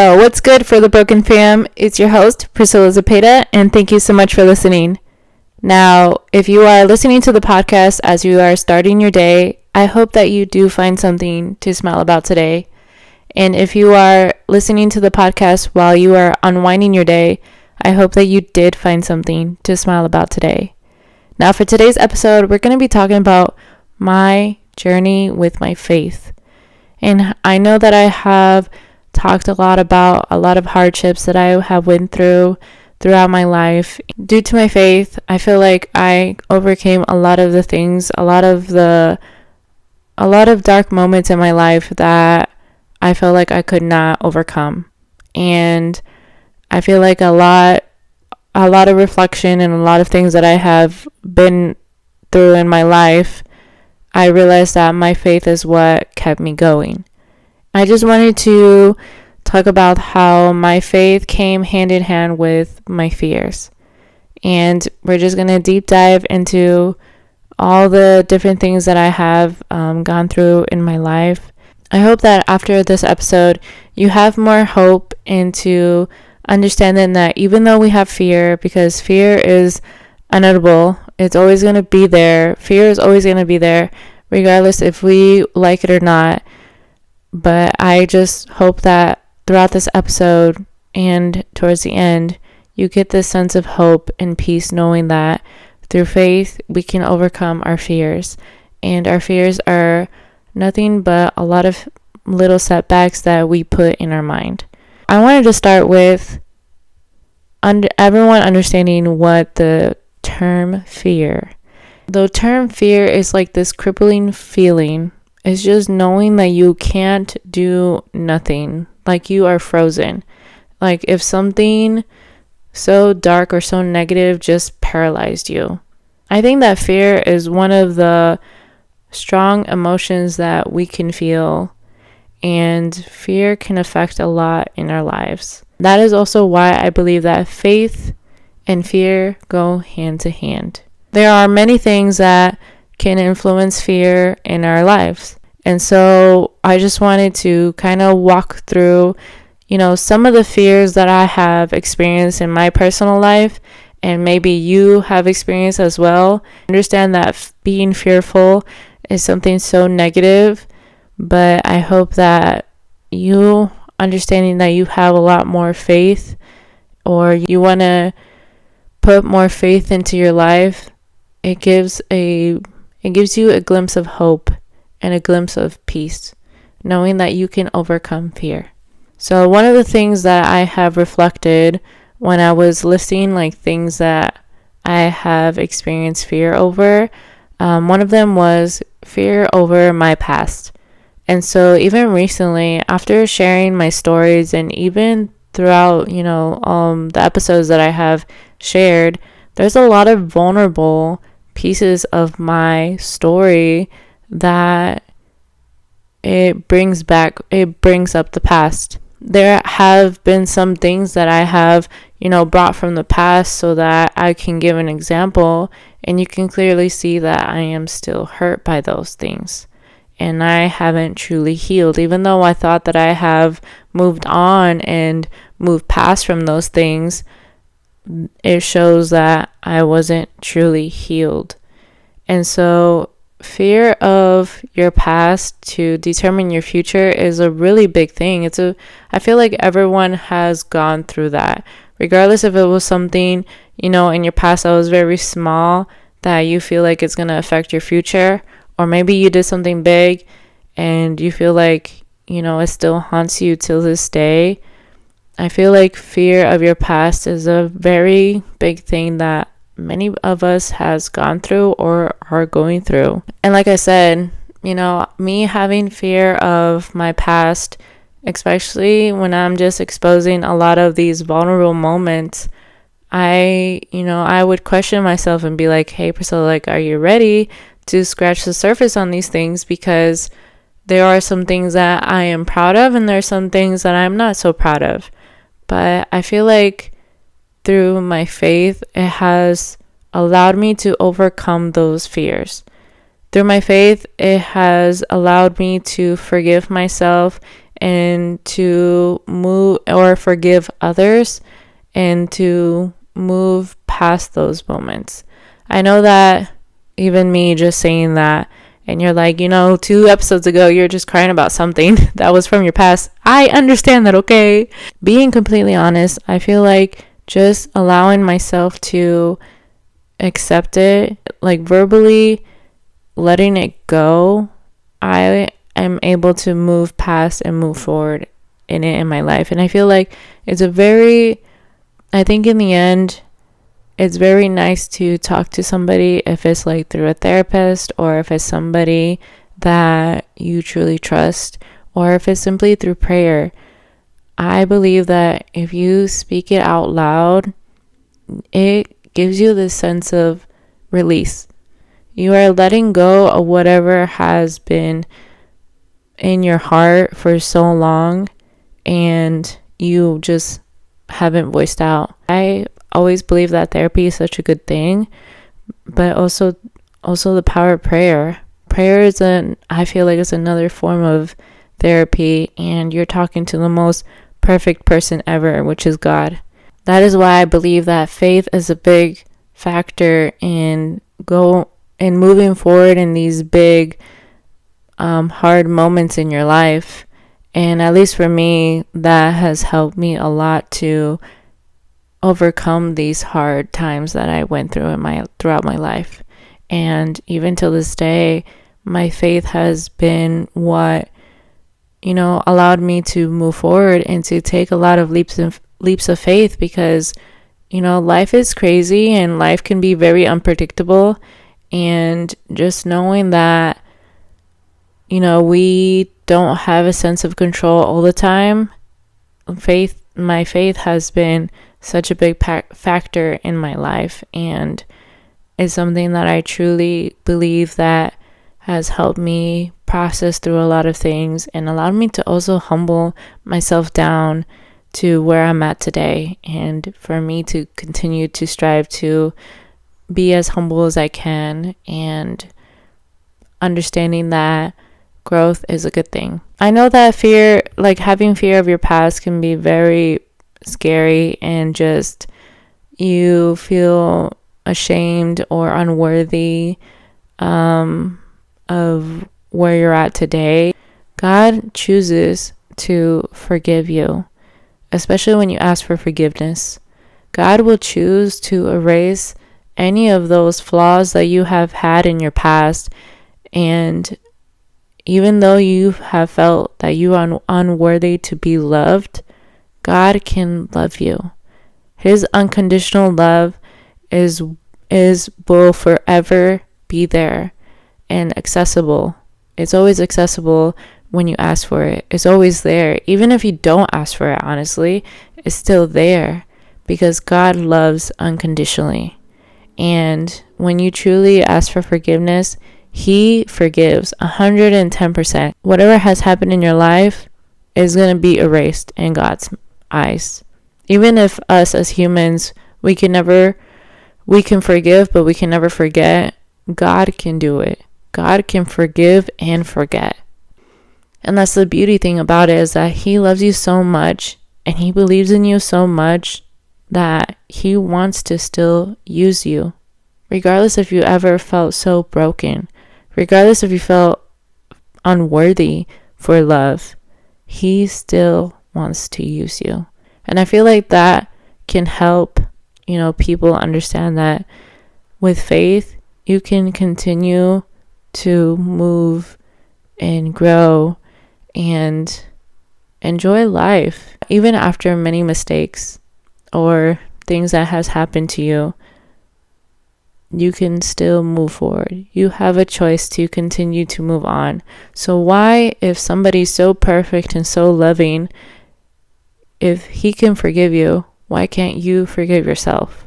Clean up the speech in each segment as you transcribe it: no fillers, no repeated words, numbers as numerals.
What's good for the Broken Fam? It's your host, Priscilla Zepeda, and thank you so much for listening. Now, if you are listening to the podcast as you are starting your day, I hope that you do find something to smile about today. And if you are listening to the podcast while you are unwinding your day, I hope that you did find something to smile about today. Now, for today's episode, we're going to be talking about my journey with my faith. And I know that I have talked a lot about a lot of hardships that I have went throughout my life. Due to my faith, I feel like I overcame a lot of the things, a lot of dark moments in my life that I felt like I could not overcome. And I feel like a lot of reflection and a lot of things that I have been through in my life, I realized that my faith is what kept me going. I just wanted to talk about how my faith came hand in hand with my fears. And we're just going to deep dive into all the different things that I have gone through in my life. I hope that after this episode, you have more hope into understanding that even though we have fear, because fear is inevitable, it's always going to be there. Fear is always going to be there, regardless if we like it or not. But I just hope that throughout this episode and towards the end, you get this sense of hope and peace, knowing that through faith, we can overcome our fears. And our fears are nothing but a lot of little setbacks that we put in our mind. I wanted to start with everyone understanding what the term fear. The term fear is like this crippling feeling. It's just knowing that you can't do nothing, like you are frozen. Like if something so dark or so negative just paralyzed you. I think that fear is one of the strong emotions that we can feel, and fear can affect a lot in our lives. That is also why I believe that faith and fear go hand to hand. There are many things that can influence fear in our lives. And so I just wanted to kind of walk through, some of the fears that I have experienced in my personal life, and maybe you have experienced as well. Understand that being fearful is something so negative, but I hope that you understanding that you have a lot more faith, or you want to put more faith into your life, it gives you a glimpse of hope and a glimpse of peace, knowing that you can overcome fear. So one of the things that I have reflected when I was listing like things that I have experienced fear over, one of them was fear over my past. And so even recently, after sharing my stories and even throughout, the episodes that I have shared, there's a lot of vulnerable pieces of my story that it brings up the past. There have been some things that I have, brought from the past so that I can give an example, and you can clearly see that I am still hurt by those things. And I haven't truly healed, even though I thought that I have moved on and moved past from those things. It shows that I wasn't truly healed. And so fear of your past to determine your future is a really big thing. I feel like everyone has gone through that, regardless if it was something, in your past that was very small that you feel like it's going to affect your future, or maybe you did something big and you feel like, it still haunts you till this day. I feel like fear of your past is a very big thing that many of us has gone through or are going through. And like I said, me having fear of my past, especially when I'm just exposing a lot of these vulnerable moments, I would question myself and be like, hey, Priscilla, like, are you ready to scratch the surface on these things? Because there are some things that I am proud of, and there are some things that I'm not so proud of. But I feel like through my faith, it has allowed me to overcome those fears. Through my faith, it has allowed me to forgive myself and to move or forgive others and to move past those moments. I know that even me just saying that, and you're like, 2 episodes ago, you're just crying about something that was from your past. I understand that, okay? Being completely honest, I feel like just allowing myself to accept it, like verbally letting it go, I am able to move past and move forward in it in my life. And I feel like I think in the end, it's very nice to talk to somebody, if it's like through a therapist or if it's somebody that you truly trust or if it's simply through prayer. I believe that if you speak it out loud, it gives you this sense of release. You are letting go of whatever has been in your heart for so long and you just haven't voiced out. I always believe that therapy is such a good thing, but also the power of prayer. Prayer I feel like it's another form of therapy, and you're talking to the most perfect person ever, which is God. That is why I believe that faith is a big factor in moving forward in these big hard moments in your life. And at least for me, that has helped me a lot to overcome these hard times that I went through throughout my life. And even till this day, my faith has been what allowed me to move forward and to take a lot of leaps of faith, because life is crazy and life can be very unpredictable. And just knowing that we don't have a sense of control all the time, my faith has been such a big factor in my life, and it's something that I truly believe that has helped me process through a lot of things and allowed me to also humble myself down to where I'm at today, and for me to continue to strive to be as humble as I can, and understanding that growth is a good thing. I know that having fear of your past can be very scary, and just you feel ashamed or unworthy of where you're at today. God chooses to forgive you, especially when you ask for forgiveness. God will choose to erase any of those flaws that you have had in your past, and even though you have felt that you are unworthy to be loved, God can love you. His unconditional love will forever be there and accessible. It's always accessible when you ask for it. It's always there. Even if you don't ask for it, honestly, it's still there, because God loves unconditionally. And when you truly ask for forgiveness, He forgives 110%. Whatever has happened in your life is going to be erased in God's eyes. Even if us as humans, we can forgive, but we can never forget, God can do it. God can forgive and forget. And that's the beauty thing about it, is that He loves you so much and He believes in you so much that He wants to still use you. Regardless if you ever felt so broken, regardless if you felt unworthy for love, He still wants to use you. And I feel like that can help, people understand that with faith, you can continue to move and grow and enjoy life. Even after many mistakes or things that has happened to you, you can still move forward. You have a choice to continue to move on. So why, if somebody's so perfect and so loving, if He can forgive you, why can't you forgive yourself?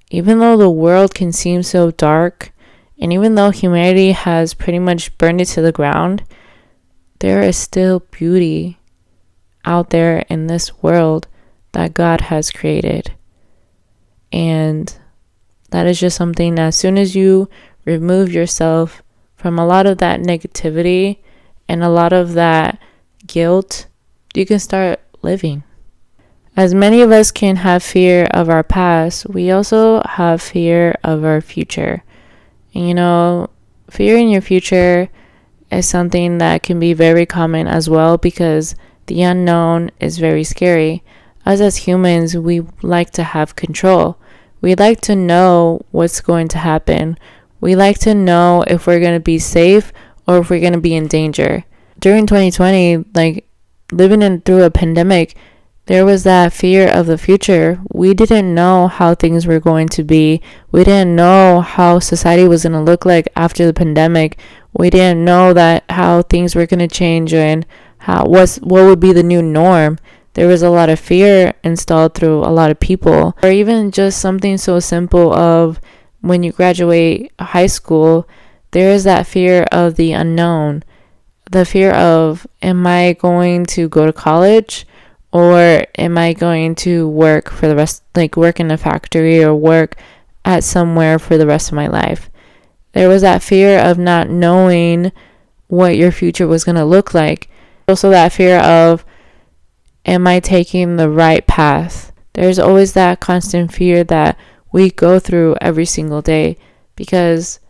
Even though the world can seem so dark, and even though humanity has pretty much burned it to the ground, there is still beauty out there in this world that God has created. And that is just something that as soon as you remove yourself from a lot of that negativity and a lot of that guilt you can start living. As many of us can have fear of our past, we also have fear of our future. And, fear in your future is something that can be very common as well, because the unknown is very scary. Us as humans, we like to have control. We like to know what's going to happen. We like to know if we're going to be safe or if we're going to be in danger. During 2020, living through a pandemic, there was that fear of the future. We didn't know how things were going to be. We didn't know how society was going to look like after the pandemic. We didn't know that how things were going to change and what would be the new norm. There was a lot of fear installed through a lot of people. Or even just something so simple of when you graduate high school, there is that fear of the unknown. The fear of, am I going to go to college? Or am I going to work for the rest, work in a factory or work at somewhere for the rest of my life? There was that fear of not knowing what your future was going to look like. Also that fear of, am I taking the right path? There's always that constant fear that we go through every single day because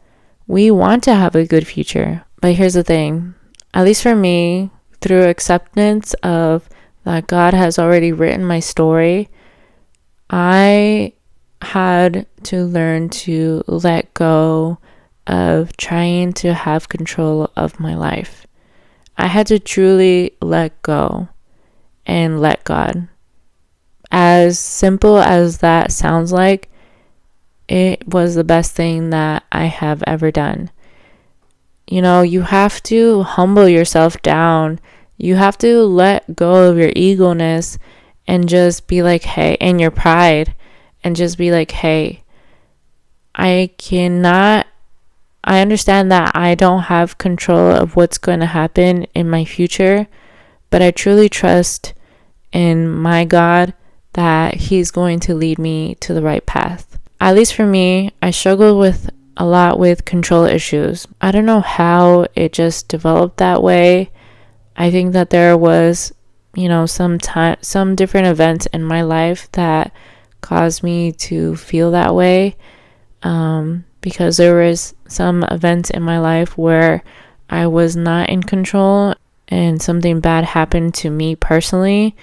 we want to have a good future. But here's the thing, at least for me, through acceptance of that God has already written my story, I had to learn to let go of trying to have control of my life. I had to truly let go and let God. As simple as that sounds like, it was the best thing that I have ever done. You have to humble yourself down. You have to let go of your ego-ness and just be like, hey, and your pride, and just be like, hey, I understand that I don't have control of what's going to happen in my future, but I truly trust in my God that He's going to lead me to the right path. At least for me, I struggled a lot with control issues. I don't know how it just developed that way. I think that there was, some different events in my life that caused me to feel that way. Because there was some events in my life where I was not in control and something bad happened to me personally.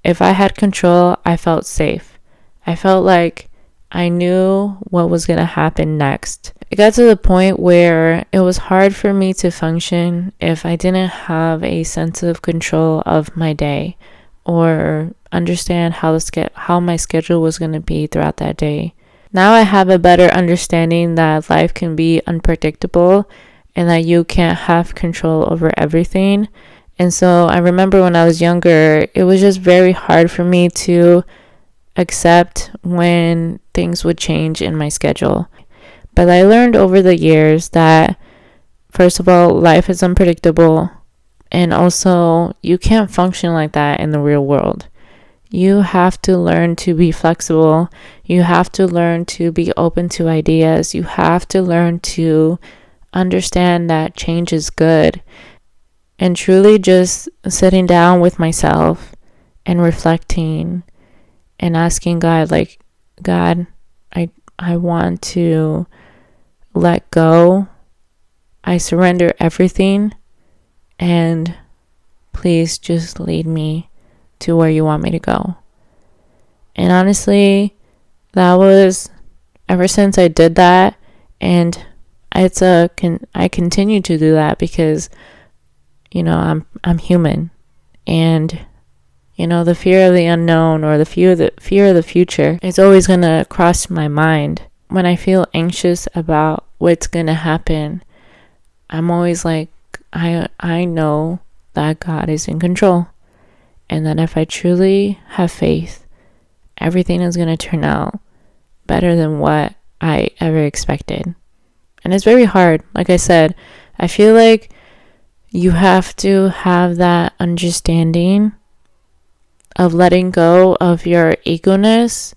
If I had control, I felt safe. I felt like I knew what was going to happen next. It got to the point where it was hard for me to function if I didn't have a sense of control of my day or understand how my schedule was going to be throughout that day. Now I have a better understanding that life can be unpredictable and that you can't have control over everything. And so I remember when I was younger, it was just very hard for me to accept when things would change in my schedule. But I learned over the years that, first of all, life is unpredictable, and also you can't function like that in the real world. You have to learn to be flexible. You have to learn to be open to ideas. You have to learn to understand that change is good. And truly just sitting down with myself and reflecting and asking God, God, I want to let go. I surrender everything, and please just lead me to where you want me to go. And honestly, that was ever since I did that, and I continue to do that because I'm human, and the fear of the unknown or the fear of the future is always going to cross my mind. When I feel anxious about what's going to happen, I'm always like, I know that God is in control, and that if I truly have faith, everything is going to turn out better than what I ever expected. And it's very hard. Like I said, I feel like you have to have that understanding of letting go of your ego-ness,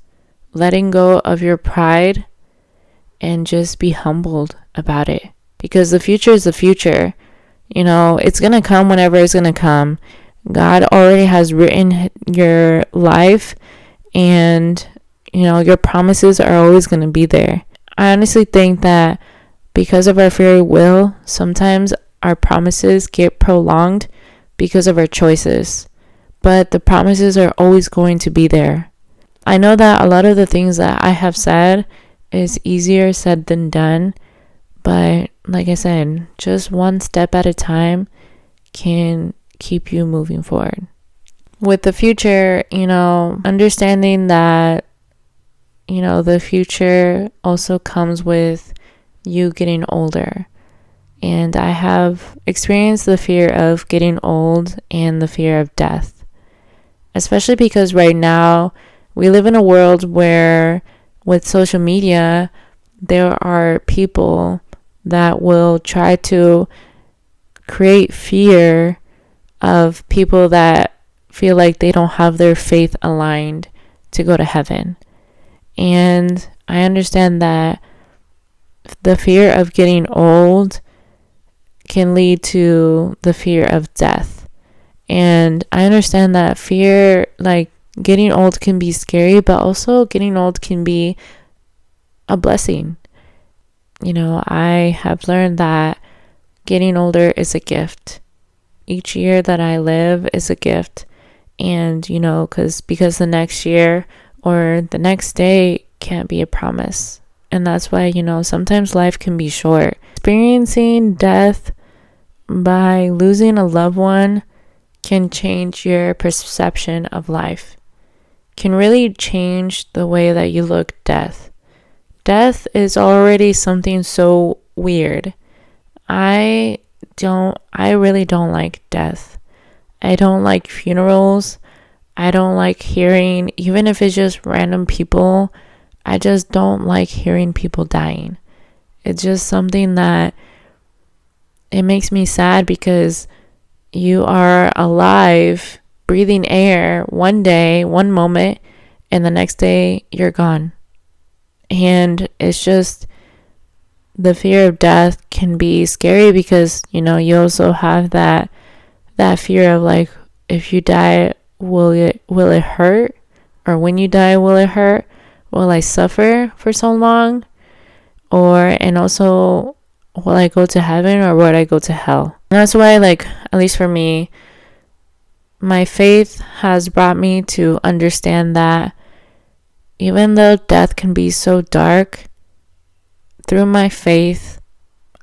letting go of your pride, and just be humbled about it. Because the future is the future. It's going to come whenever it's going to come. God already has written your life, and your promises are always going to be there. I honestly think that because of our free will, sometimes our promises get prolonged because of our choices, but the promises are always going to be there. I know that a lot of the things that I have said is easier said than done, but like I said, just one step at a time can keep you moving forward. With the future, understanding that, the future also comes with you getting older. And I have experienced the fear of getting old and the fear of death, especially because right now we live in a world where with social media, there are people that will try to create fear of people that feel like they don't have their faith aligned to go to heaven. And I understand that the fear of getting old can lead to the fear of death. And I understand that fear, like getting old, can be scary, but also getting old can be a blessing. I have learned that getting older is a gift. Each year that I live is a gift. And, because the next year or the next day can't be a promise. And that's why, sometimes life can be short. Experiencing death by losing a loved one can change your perception of life. Can really change the way that you look at death. Death is already something so weird. I really don't like death. I don't like funerals. I don't like hearing, even if it's just random people, I just don't like hearing people dying. It's just something that it makes me sad, because you are alive, breathing air one day, one moment, and the next day you're gone. And it's just, the fear of death can be scary because, you also have that fear of like, if you die, will it hurt? Or when you die, will it hurt? Will I suffer for so long? And also, will I go to heaven or will I go to hell? And that's why, at least for me, my faith has brought me to understand that even though death can be so dark, through my faith,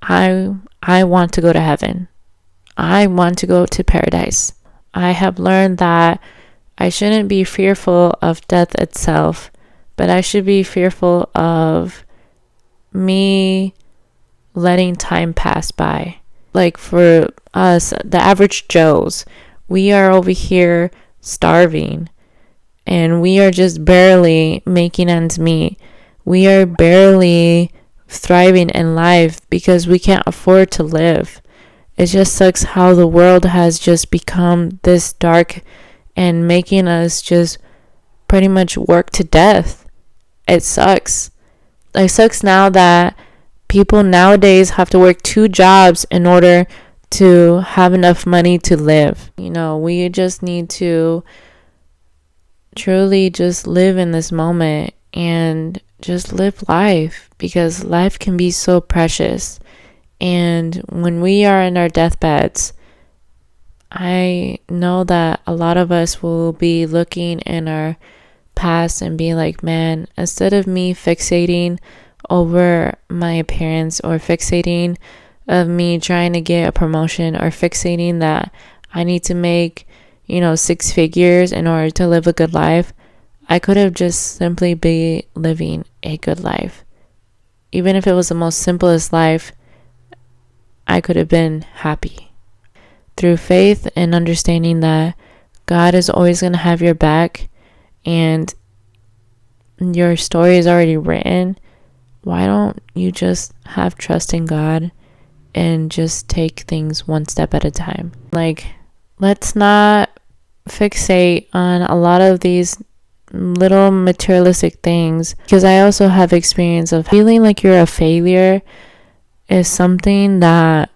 I want to go to heaven. I want to go to paradise. I have learned that I shouldn't be fearful of death itself, but I should be fearful of me letting time pass by. Like for us, the average Joes, we are over here starving, and we are just barely making ends meet. We are barely thriving in life because we can't afford to live. It just sucks how the world has just become this dark and making us just pretty much work to death. It sucks. It sucks now that people nowadays have to work 2 jobs in order to have enough money to live. We just need to truly just live in this moment and just live life, because life can be so precious. And when we are in our deathbeds, I know that a lot of us will be looking in our past and be like, man, instead of me fixating over my appearance, or fixating of me trying to get a promotion, or fixating that I need to make 6 figures in order to live a good life, I could have just simply be living a good life. Even if it was the most simplest life, I could have been happy. Through faith and understanding that God is always going to have your back and your story is already written, why don't you just have trust in God and just take things one step at a time? Let's not fixate on a lot of these little materialistic things, because I also have experience of feeling like you're a failure is something that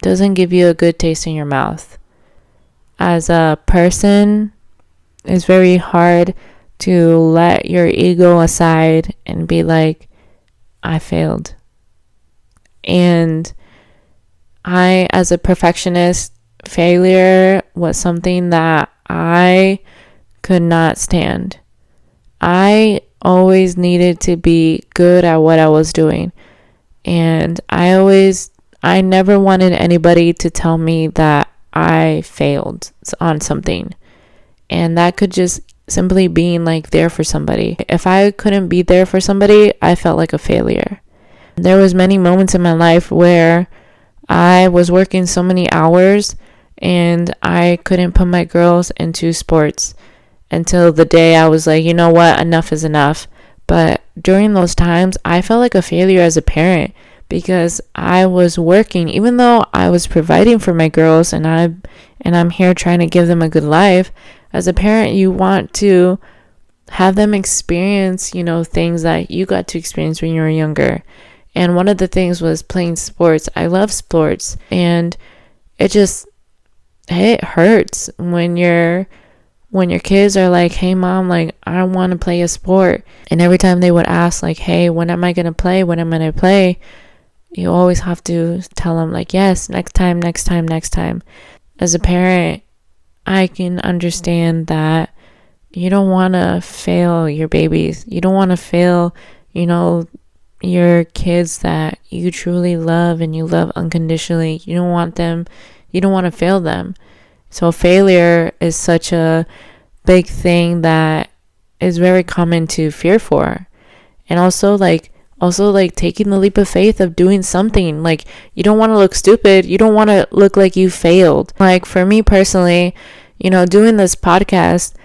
doesn't give you a good taste in your mouth. as a person, it's very hard to let your ego aside and be like, I failed. And I, as a perfectionist, failure was something that I could not stand. I always needed to be good at what I was doing. And I never wanted anybody to tell me that I failed on something. And that could just simply being like there for somebody. If I couldn't be there for somebody, I felt like a failure. There was many moments in my life where I was working so many hours and I couldn't put my girls into sports until the day I was like, you know what, enough is enough. But during those times, I felt like a failure as a parent because I was working, even though I was providing for my girls and I'm here trying to give them a good life. As a parent, you want to have them experience, things that you got to experience when you were younger. And one of the things was playing sports. I love sports, and it hurts when your kids are like, hey mom, like I want to play a sport. And every time they would ask like, hey, when am I going to play? When am I going to play? You always have to tell them like, yes, next time. As a parent, I can understand that you don't want to fail your babies. You don't want to fail, your kids that you truly love and you love unconditionally. You don't want to fail them. So failure is such a big thing that is very common to fear for. And also taking the leap of faith of doing something. Like, you don't want to look stupid. You don't want to look like you failed. Like, for me personally, doing this podcast,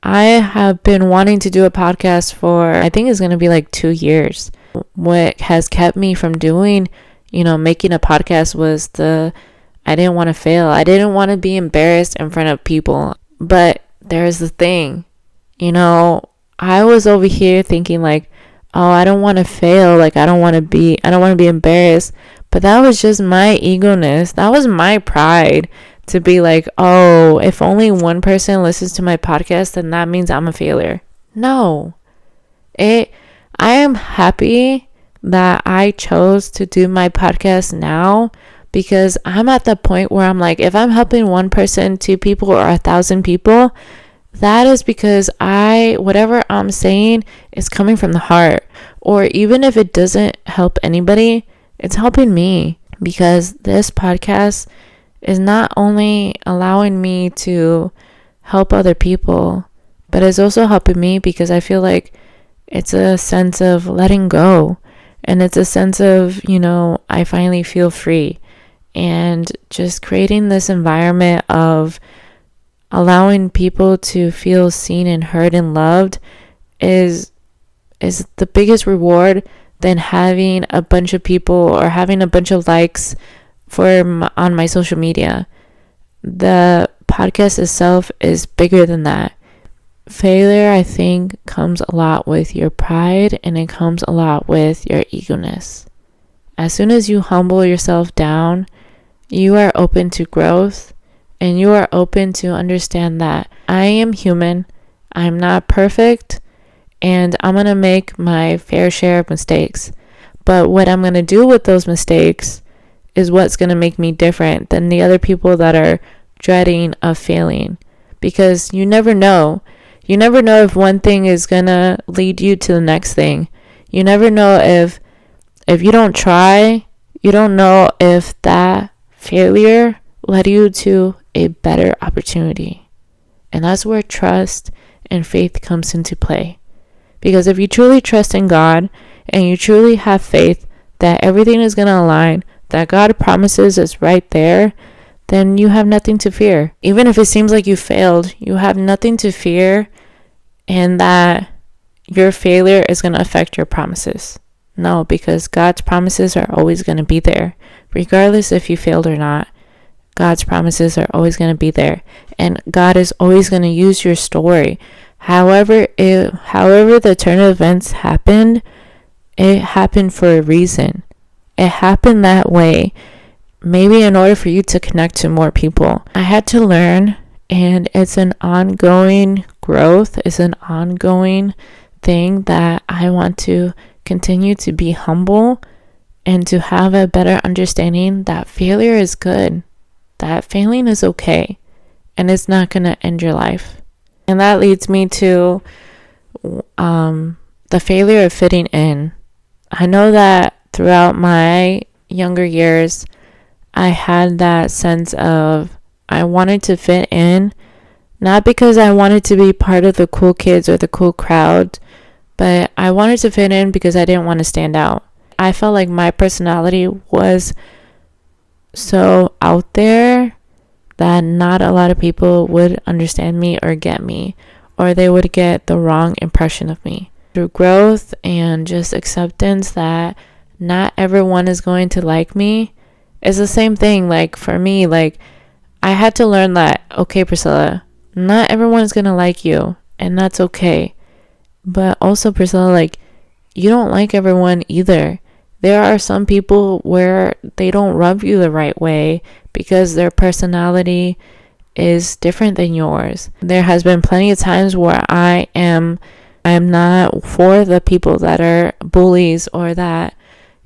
I have been wanting to do a podcast for, I think it's going to be like 2 years. What has kept me from doing, making a podcast was I didn't want to fail. I didn't want to be embarrassed in front of people. But there's the thing, I was over here thinking like, oh, I don't want to fail. Like, I don't want to be embarrassed. But that was just my ego-ness. That was my pride to be like, oh, if only one person listens to my podcast, then that means I'm a failure. No. I am happy that I chose to do my podcast now, because I'm at the point where I'm like, if I'm helping one person, 2 people, or 1,000 people, that is because whatever I'm saying is coming from the heart. Or even if it doesn't help anybody, it's helping me, because this podcast is not only allowing me to help other people, but it's also helping me because I feel like it's a sense of letting go. And it's a sense of, I finally feel free. And just creating this environment of allowing people to feel seen and heard and loved is the biggest reward than having a bunch of people or having a bunch of likes on my social media. The podcast itself is bigger than that. Failure, I think, comes a lot with your pride, and it comes a lot with your ego-ness. As soon as you humble yourself down, you are open to growth, and you are open to understand that I am human, I'm not perfect, and I'm going to make my fair share of mistakes. But what I'm going to do with those mistakes is what's going to make me different than the other people that are dreading of failing. Because you never know. You never know if one thing is going to lead you to the next thing. You never know if you don't try, you don't know if that failure led you to a better opportunity. And that's where trust and faith comes into play. Because if you truly trust in God and you truly have faith that everything is going to align, that God promises is right there, then you have nothing to fear. Even if it seems like you failed, you have nothing to fear, and that your failure is going to affect your promises. No, because God's promises are always going to be there. Regardless if you failed or not, God's promises are always going to be there. And God is always going to use your story. However the turn of events happened, it happened for a reason. It happened that way maybe in order for you to connect to more people. I had to learn, and it's an ongoing growth. It's an ongoing thing that I want to continue to be humble and to have a better understanding that failure is good, that failing is okay, and it's not going to end your life. And that leads me to the failure of fitting in. I know that throughout my younger years, I had that sense of I wanted to fit in, not because I wanted to be part of the cool kids or the cool crowd, but I wanted to fit in because I didn't want to stand out. I felt like my personality was so out there that not a lot of people would understand me or get me, or they would get the wrong impression of me. Through growth and just acceptance that not everyone is going to like me, it's the same thing. Like for me, like I had to learn that, okay, Priscilla, not everyone is going to like you, and that's okay. But also, Priscilla, like, you don't like everyone either. There are some people where they don't rub you the right way because their personality is different than yours. There has been plenty of times where I am not for the people that are bullies or that,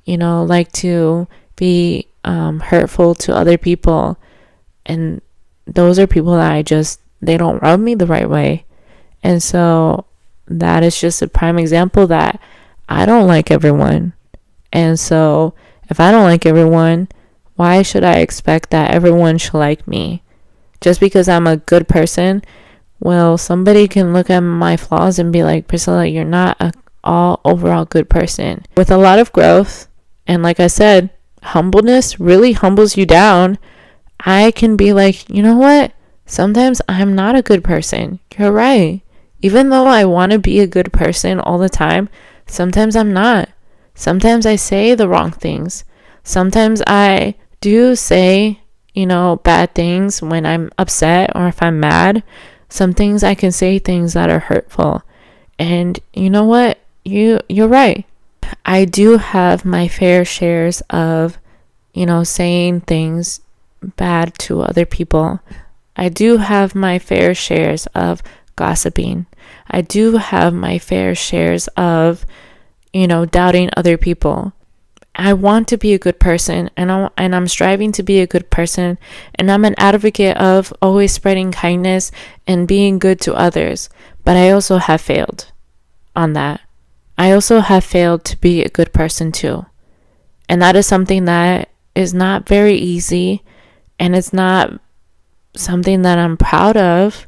like to be hurtful to other people. And those are people that they don't rub me the right way. And so that is just a prime example that I don't like everyone. And so if I don't like everyone, why should I expect that everyone should like me? Just because I'm a good person? Well, somebody can look at my flaws and be like, Priscilla, you're not a all overall good person. With a lot of growth, and like I said, humbleness really humbles you down. I can be like, you know what? Sometimes I'm not a good person. You're right. Even though I want to be a good person all the time, sometimes I'm not. Sometimes I say the wrong things. Sometimes I do say, bad things when I'm upset or if I'm mad. Some things I can say things that are hurtful. And you know what? You're right. I do have my fair shares of, saying things bad to other people. I do have my fair shares of gossiping. I do have my fair shares of, doubting other people. I want to be a good person, and I'm striving to be a good person, and I'm an advocate of always spreading kindness and being good to others. But I also have failed on that. I also have failed to be a good person too. And that is something that is not very easy, and it's not something that I'm proud of,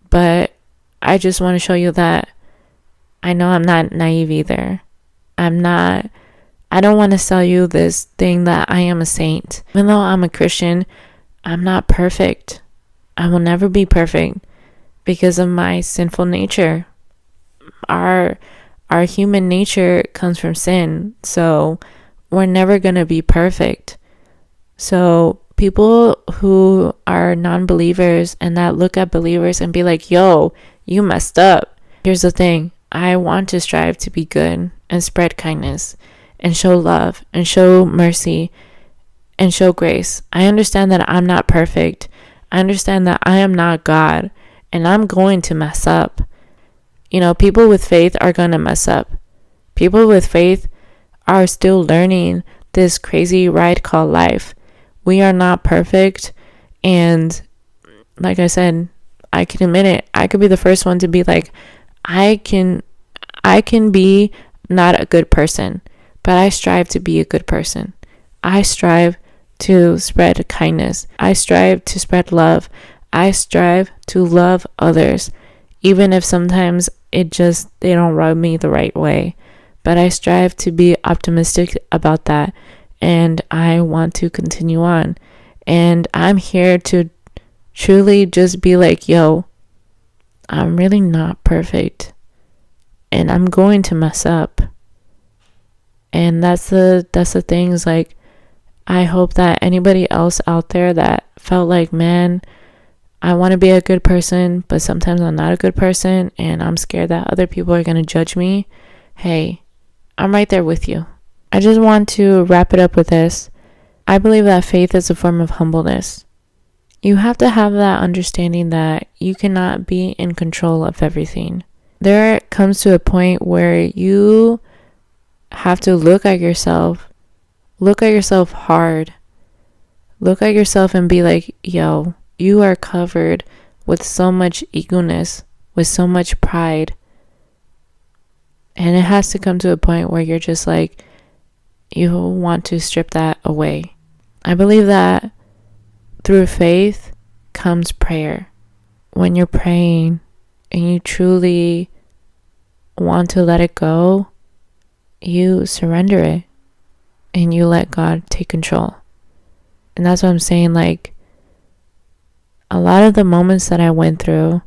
but I just want to show you that I know I'm not naive either. I don't want to sell you this thing that I am a saint. Even though I'm a Christian, I'm not perfect. I will never be perfect because of my sinful nature. Our human nature comes from sin, so we're never going to be perfect. So people who are non-believers and that look at believers and be like, yo, you messed up. Here's the thing. I want to strive to be good and spread kindness and show love and show mercy and show grace. I understand that I'm not perfect. I understand that I am not God, and I'm going to mess up. People with faith are going to mess up. People with faith are still learning this crazy ride called life. We are not perfect, and like I said, I can admit it. I could be the first one to be like, I can be not a good person, but I strive to be a good person. I strive to spread kindness. I strive to spread love. I strive to love others, even if sometimes they don't rub me the right way. But I strive to be optimistic about that, and I want to continue on. And I'm here to truly just be like, yo, I'm really not perfect, and I'm going to mess up. And that's the things, like, I hope that anybody else out there that felt like, man, I want to be a good person, but sometimes I'm not a good person, and I'm scared that other people are going to judge me. Hey, I'm right there with you. I just want to wrap it up with this. I believe that faith is a form of humbleness. You have to have that understanding that you cannot be in control of everything. There comes to a point where you have to look at yourself hard, look at yourself and be like, yo, you are covered with so much egoness, with so much pride. And it has to come to a point where you're just like, you want to strip that away. I believe that through faith comes prayer. When you're praying and you truly want to let it go, you surrender it and you let God take control. And that's what I'm saying. Like, a lot of the moments that I went through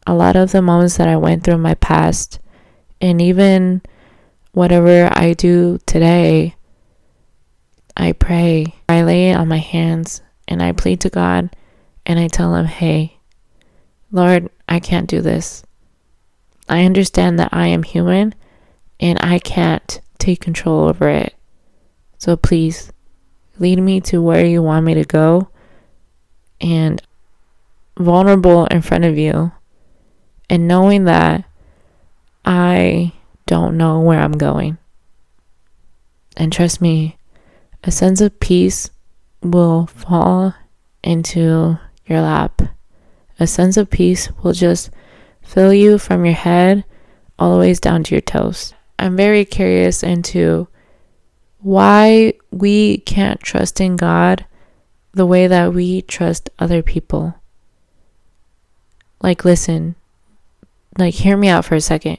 in my past, and even whatever I do today, I pray. I lay it on my hands and I plead to God and I tell him, hey, Lord, I can't do this. I understand that I am human and I can't take control over it. So please lead me to where you want me to go, and vulnerable in front of you and knowing that I don't know where I'm going. And trust me, a sense of peace will fall into your lap. A sense of peace will just fill you from your head all the way down to your toes. I'm very curious into why we can't trust in God the way that we trust other people. Like, listen, like, hear me out for a second.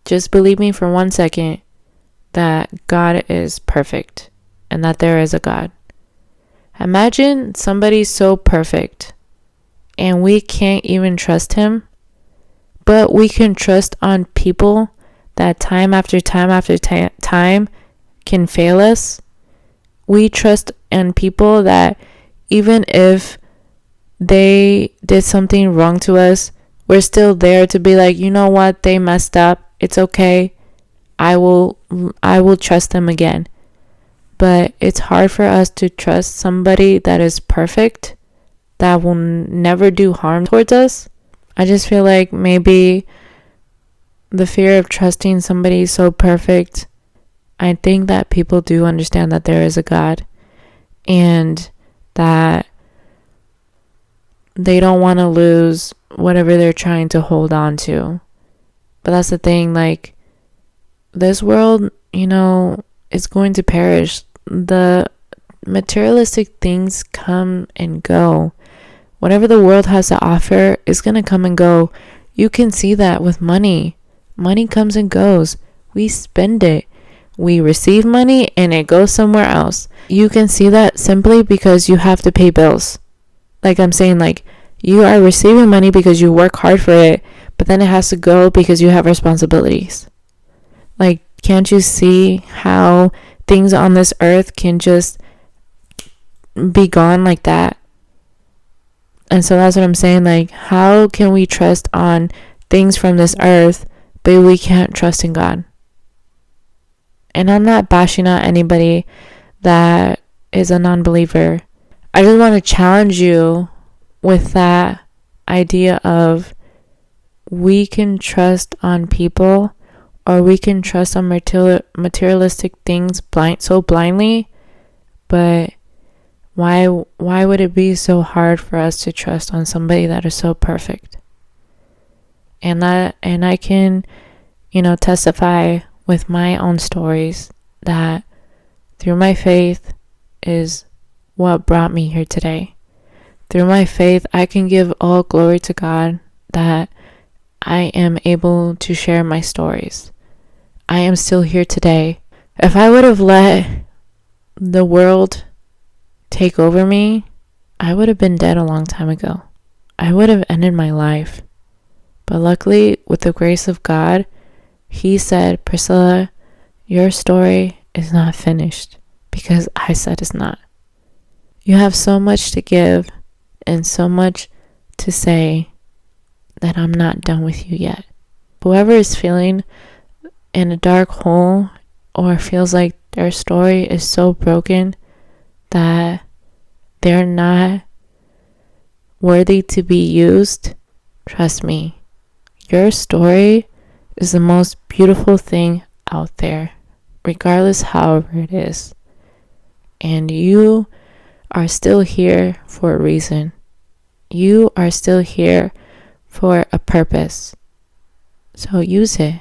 Just believe me for 1 second that God is perfect and that there is a God. Imagine somebody so perfect and we can't even trust him, but we can trust on people that time after time after time can fail us. We trust in people that even if they did something wrong to us, we're still there to be like, you know what, they messed up. It's okay. I will trust them again. But it's hard for us to trust somebody that is perfect, that will never do harm towards us. I just feel like maybe the fear of trusting somebody so perfect, I think that people do understand that there is a God and that they don't want to lose whatever they're trying to hold on to. But that's the thing, like, this world, is going to perish. The materialistic things come and go. Whatever the world has to offer is going to come and go. You can see that with money. Money comes and goes. We spend it. We receive money and it goes somewhere else. You can see that simply because you have to pay bills. Like I'm saying, like, you are receiving money because you work hard for it, but then it has to go because you have responsibilities. Like, can't you see how things on this earth can just be gone like that? And so that's what I'm saying. Like, how can we trust on things from this earth, but we can't trust in God? And I'm not bashing out anybody that is a non-believer. I just want to challenge you with that idea of we can trust on people, or we can trust on materialistic things so blindly, but why would it be so hard for us to trust on somebody that is so perfect? And I can, testify with my own stories that through my faith is what brought me here today. Through my faith, I can give all glory to God that I am able to share my stories. I am still here today. If I would have let the world take over me, I would have been dead a long time ago. I would have ended my life. But luckily, with the grace of God, He said, Priscilla, your story is not finished, because I said it's not. You have so much to give and so much to say that I'm not done with you yet. Whoever is feeling in a dark hole or feels like their story is so broken that they're not worthy to be used, trust me, your story is the most beautiful thing out there, regardless however it is. And you are still here for a reason. You are still here for a purpose. So use it.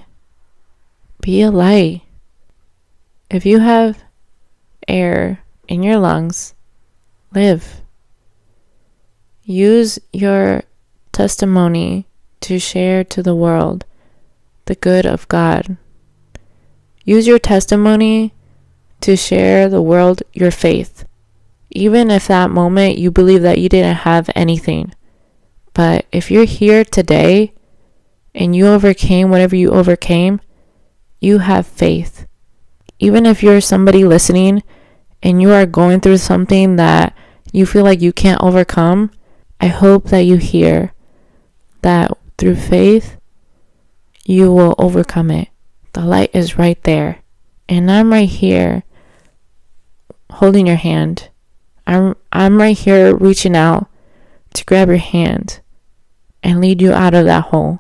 Be a light. If you have air in your lungs, live. Use your testimony to share to the world the good of God. Use your testimony to share the world your faith. Even if that moment you believe that you didn't have anything. But if you're here today and you overcame whatever you overcame, you have faith. Even if you're somebody listening and you are going through something that you feel like you can't overcome, I hope that you hear that through faith, you will overcome it. The light is right there. And I'm right here holding your hand. I'm right here reaching out to grab your hand and lead you out of that hole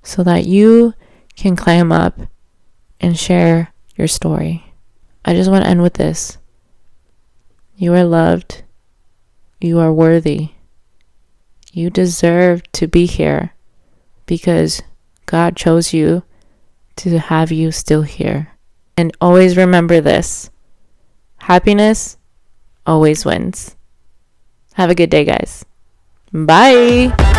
so that you can climb up and share your story. I just want to end with this. You are loved. You are worthy. You deserve to be here because God chose you to have you still here. And always remember this. Happiness always wins. Have a good day, guys. Bye.